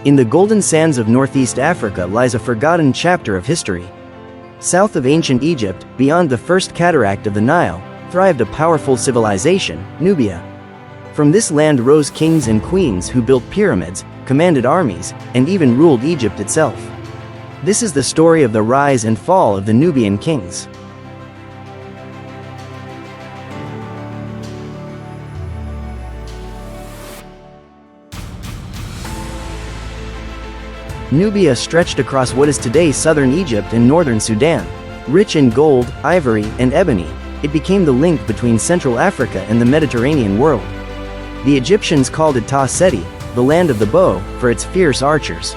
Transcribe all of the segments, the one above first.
In the golden sands of northeast Africa lies a forgotten chapter of history. South of ancient Egypt, beyond the first cataract of the Nile, thrived a powerful civilization, Nubia. From this land rose kings and queens who built pyramids, commanded armies, and even ruled Egypt itself. This is the story of the rise and fall of the Nubian kings. Nubia stretched across what is today southern Egypt and northern Sudan. Rich in gold, ivory, and ebony, it became the link between Central Africa and the Mediterranean world. The Egyptians called it Ta Seti, the land of the bow, for its fierce archers.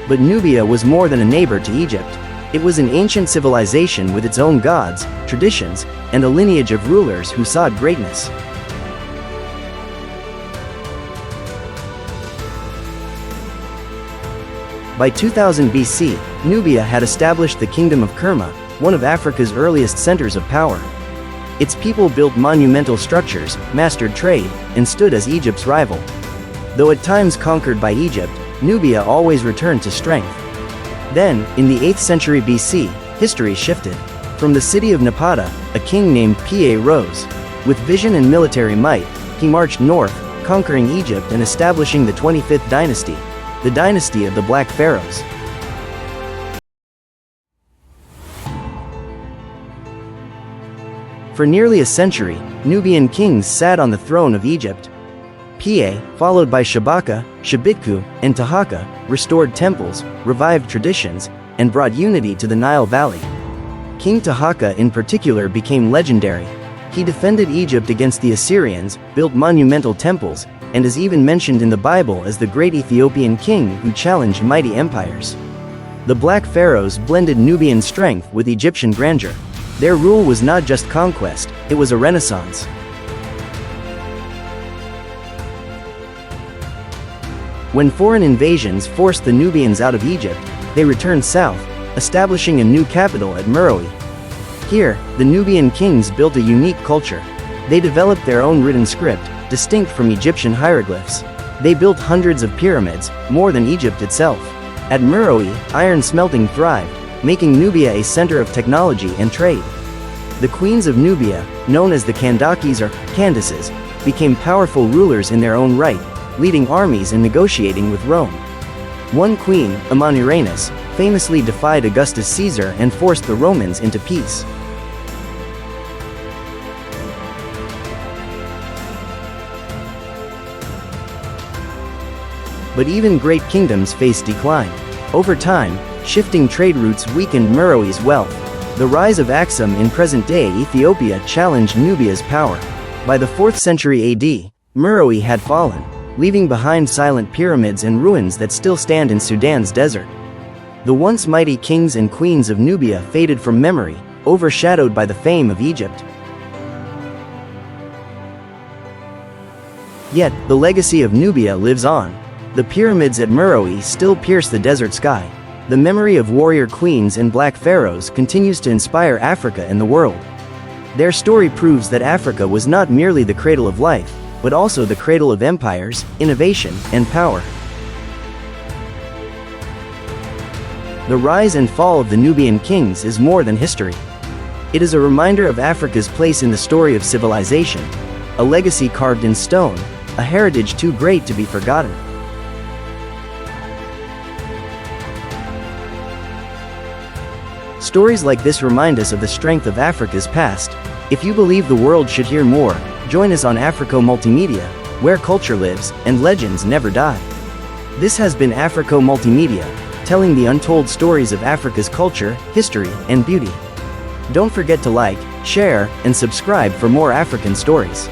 But Nubia was more than a neighbor to Egypt. It was an ancient civilization with its own gods, traditions, and a lineage of rulers who sought greatness. By 2000 BC, Nubia had established the Kingdom of Kerma, one of Africa's earliest centers of power. Its people built monumental structures, mastered trade, and stood as Egypt's rival. Though at times conquered by Egypt, Nubia always returned to strength. Then, in the 8th century BC, history shifted. From the city of Napata, a king named Pharaoh rose. With vision and military might, he marched north, conquering Egypt and establishing the 25th dynasty, the dynasty of the Black Pharaohs. For nearly a century, Nubian kings sat on the throne of Egypt. Pharaoh, followed by Shabaka, Shabitku, and Tahaka, restored temples, revived traditions, and brought unity to the Nile Valley. King Tahaka in particular became legendary. He defended Egypt against the Assyrians, built monumental temples, and is even mentioned in the Bible as the great Ethiopian king who challenged mighty empires. The Black Pharaohs blended Nubian strength with Egyptian grandeur. Their rule was not just conquest, it was a renaissance. When foreign invasions forced the Nubians out of Egypt, they returned south, establishing a new capital at Meroë. Here, the Nubian kings built a unique culture. They developed their own written script, distinct from Egyptian hieroglyphs. They built hundreds of pyramids, more than Egypt itself. At Meroë, iron smelting thrived, making Nubia a center of technology and trade. The queens of Nubia, known as the Kandakes or Candaces, became powerful rulers in their own right, leading armies and negotiating with Rome. One queen, Amanirenas, famously defied Augustus Caesar and forced the Romans into peace. But even great kingdoms faced decline. Over time, shifting trade routes weakened Meroë's wealth. The rise of Aksum in present-day Ethiopia challenged Nubia's power. By the 4th century AD, Meroë had fallen, leaving behind silent pyramids and ruins that still stand in Sudan's desert. The once mighty kings and queens of Nubia faded from memory, overshadowed by the fame of Egypt. Yet, the legacy of Nubia lives on. The pyramids at Meroë still pierce the desert sky. The memory of warrior queens and black pharaohs continues to inspire Africa and the world. Their story proves that Africa was not merely the cradle of life, but also the cradle of empires, innovation, and power. The rise and fall of the Nubian kings is more than history. It is a reminder of Africa's place in the story of civilization, a legacy carved in stone, a heritage too great to be forgotten. Stories like this remind us of the strength of Africa's past. If you believe the world should hear more, join us on Africo Multimedia, where culture lives and legends never die. This has been Africo Multimedia, telling the untold stories of Africa's culture, history, and beauty. Don't forget to like, share, and subscribe for more African stories.